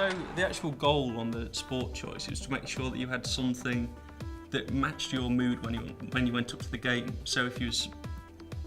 So the actual goal on the sport choice is to make sure that you had something that matched your mood when you went up to the game. So if you was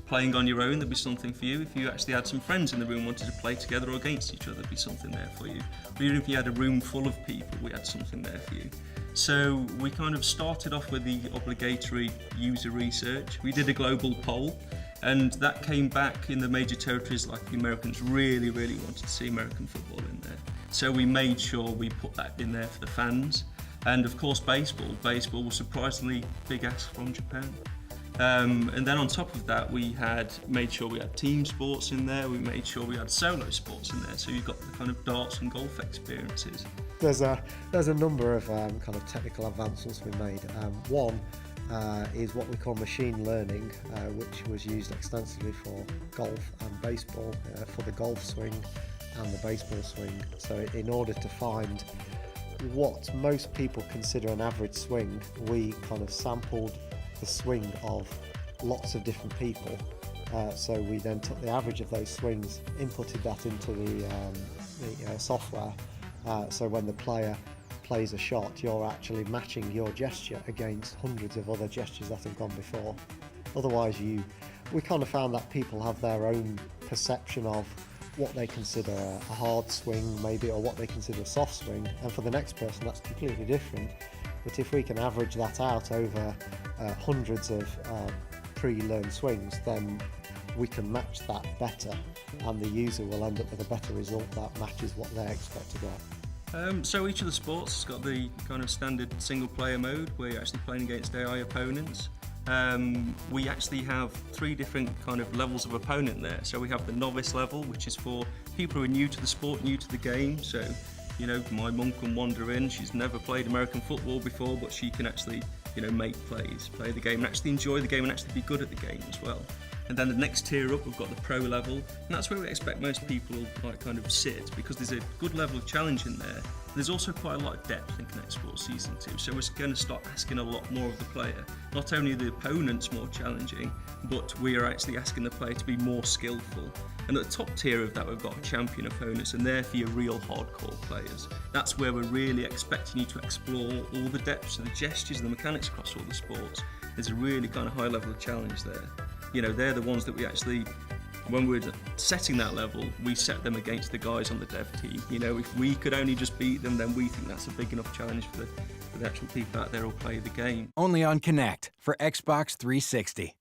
playing on your own, there'd be something for you. If you actually had some friends in the room wanted to play together or against each other, there'd be something there for you. Or even if you had a room full of people, we had something there for you. So we kind of started off with the obligatory user research. We did a global poll, and that came back in the major territories like the Americans really wanted to see American football in there. So we made sure we put that in there for the fans. And of course baseball. Baseball was surprisingly big ask from Japan. And then on top of that, we had made sure we had team sports in there. We made sure we had solo sports in there. So you've got the kind of darts and golf experiences. There's a number of kind of technical advancements we made. One is what we call machine learning, which was used extensively for golf and baseball, for the golf swing and the baseball swing. So in order to find what most people consider an average swing, we kind of sampled the swing of lots of different people. So we then took the average of those swings, inputted that into the software. So when the player plays a shot, you're actually matching your gesture against hundreds of other gestures that have gone before. Otherwise, we kind of found that people have their own perception of what they consider a hard swing maybe, or what they consider a soft swing, and for the next person that's completely different. But if we can average that out over hundreds of pre-learned swings, then we can match that better, and the user will end up with a better result that matches what they expect to get. So each of the sports has got the kind of standard single player mode where you're actually playing against AI opponents. We actually have 3 different kind of levels of opponent there. So we have the novice level, which is for people who are new to the sport, new to the game. So, you know, my mum can wander in, she's never played American football before, but she can actually, you know, make plays, play the game and actually enjoy the game and actually be good at the game as well. And then the next tier up, we've got the pro level, and that's where we expect most people like kind of sit, because there's a good level of challenge in there. There's also quite a lot of depth in Connect Sports Season 2, so we're going to start asking a lot more of the player. Not only are the opponents more challenging, but we are actually asking the player to be more skillful. And at the top tier of that, we've got champion opponents, and they're for your real hardcore players. That's where we're really expecting you to explore all the depths of the gestures and the mechanics across all the sports. There's a really kind of high level of challenge there. You know, they're the ones that we actually, when we're setting that level, we set them against the guys on the dev team. You know, if we could only just beat them, then we think that's a big enough challenge for the actual people out there who play the game. Only on Connect for Xbox 360.